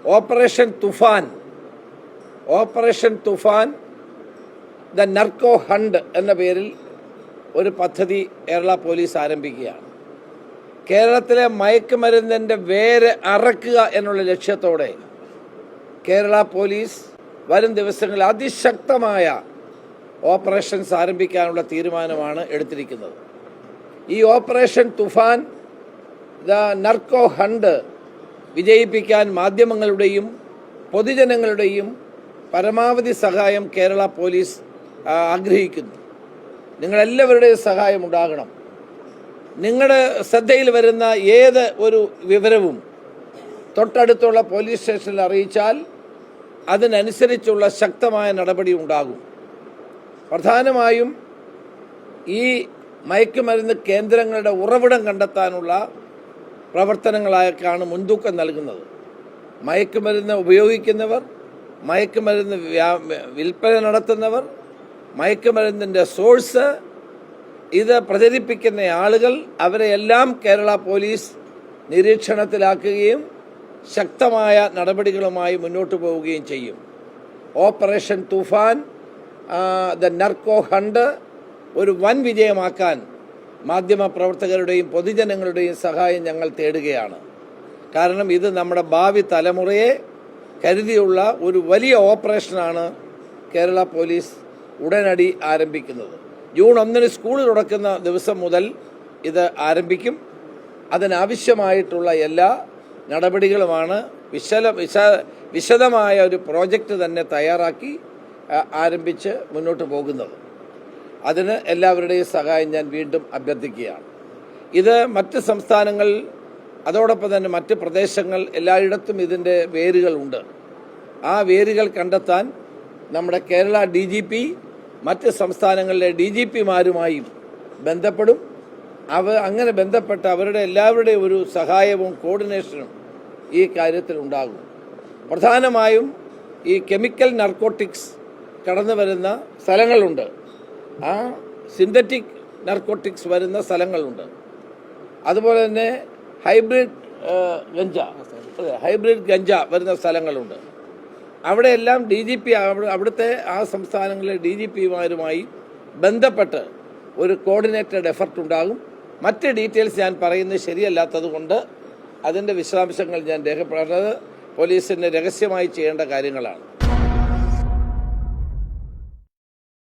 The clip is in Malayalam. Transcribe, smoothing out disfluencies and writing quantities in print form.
Operation Toofan the narco hunt എന്ന പേരിൽ ഒരു പദ്ധതി കേരള പോലീസ് ആരംഭിക്കുകയാണ്. കേരളത്തിലെ മയക്കുമരുന്നിൻ്റെ വേര് അറക്കുക എന്നുള്ള ലക്ഷ്യത്തോടെ കേരള പോലീസ് വരും ദിവസങ്ങളിൽ അതിശക്തമായ ഓപ്പറേഷൻസ് ആരംഭിക്കാനുള്ള തീരുമാനമാണ് എടുത്തിരിക്കുന്നത്. ഈ operation Toofan the narco hunt വിജയിപ്പിക്കാൻ മാധ്യമങ്ങളുടെയും പൊതുജനങ്ങളുടെയും പരമാവധി സഹായം കേരള പോലീസ് ആഗ്രഹിക്കുന്നു. നിങ്ങളെല്ലാവരുടെയും സഹായം ഉണ്ടാകണം. നിങ്ങളുടെ ശ്രദ്ധയിൽ വരുന്ന ഏത് ഒരു വിവരവും തൊട്ടടുത്തുള്ള പോലീസ് സ്റ്റേഷനിൽ അറിയിച്ചാൽ അതിനനുസരിച്ചുള്ള ശക്തമായ നടപടി ഉണ്ടാകും. പ്രധാനമായും ഈ മയക്കുമരുന്ന് കേന്ദ്രങ്ങളുടെ ഉറവിടം കണ്ടെത്താനുള്ള പ്രവർത്തനങ്ങളായാണ് മുൻതൂക്കം നൽകുന്നത്. മയക്കുമരുന്ന് ഉപയോഗിക്കുന്നവർ, മയക്കുമരുന്ന് വിൽപ്പന നടത്തുന്നവർ, മയക്കുമരുന്നിൻ്റെ സോഴ്സ്, ഇത് പ്രചരിപ്പിക്കുന്ന ആളുകൾ, അവരെയെല്ലാം കേരള പോലീസ് നിരീക്ഷണത്തിലാക്കുകയും ശക്തമായ നടപടികളുമായി മുന്നോട്ട് പോവുകയും ചെയ്യും. Operation Toofan the narco hunt ഒരു വൻ വിജയമാക്കാൻ മാധ്യമപ്രവർത്തകരുടെയും പൊതുജനങ്ങളുടെയും സഹായം ഞങ്ങൾ തേടുകയാണ്. കാരണം ഇത് നമ്മുടെ ഭാവി തലമുറയെ കരുതിയുള്ള ഒരു വലിയ ഓപ്പറേഷനാണ് കേരള പോലീസ് ഉടനടി ആരംഭിക്കുന്നത്. ജൂൺ 1 സ്കൂൾ തുറക്കുന്ന ദിവസം മുതൽ ഇത് ആരംഭിക്കും. അതിനാവശ്യമായിട്ടുള്ള എല്ലാ നടപടികളുമാണ് വിശദമായ ഒരു പ്രോജക്റ്റ് തന്നെ തയ്യാറാക്കി ആരംഭിച്ച് മുന്നോട്ട് പോകുന്നത്. അതിന് എല്ലാവരുടെയും സഹായം ഞാൻ വീണ്ടും അഭ്യർത്ഥിക്കുകയാണ്. ഇത് മറ്റ് സംസ്ഥാനങ്ങൾ, അതോടൊപ്പം തന്നെ മറ്റ് പ്രദേശങ്ങൾ, എല്ലായിടത്തും ഇതിൻ്റെ വേരുകളുണ്ട്. ആ വേരുകൾ കണ്ടെത്താൻ നമ്മുടെ കേരള DGP മറ്റ് സംസ്ഥാനങ്ങളിലെ DGPമാരുമായും ബന്ധപ്പെടും. അങ്ങനെ ബന്ധപ്പെട്ട് അവരുടെ എല്ലാവരുടെയും ഒരു സഹായവും കോർഡിനേഷനും ഈ കാര്യത്തിൽ ഉണ്ടാകും. പ്രധാനമായും ഈ കെമിക്കൽ നർക്കോട്ടിക്സ് കടന്നു വരുന്ന സ്ഥലങ്ങളുണ്ട്, ആ സിന്തറ്റിക് നർക്കോട്ടിക്സ് വരുന്ന സ്ഥലങ്ങളുണ്ട്. അതുപോലെ തന്നെ ഹൈബ്രിഡ് ഗഞ്ച വരുന്ന സ്ഥലങ്ങളുണ്ട്. അവിടെയെല്ലാം DGP അവിടുത്തെ ആ സംസ്ഥാനങ്ങളിലെ DGPമാരുമായി ബന്ധപ്പെട്ട് ഒരു കോർഡിനേറ്റഡ് എഫർട്ട് ഉണ്ടാകും. മറ്റ് ഡീറ്റെയിൽസ് ഞാൻ പറയുന്നത് ശരിയല്ലാത്തത് കൊണ്ട് അതിൻ്റെ വിശദാംശങ്ങൾ ഞാൻ രേഖപ്പെടുത്തുന്നത് പോലീസിന് രഹസ്യമായി ചെയ്യേണ്ട കാര്യങ്ങളാണ്.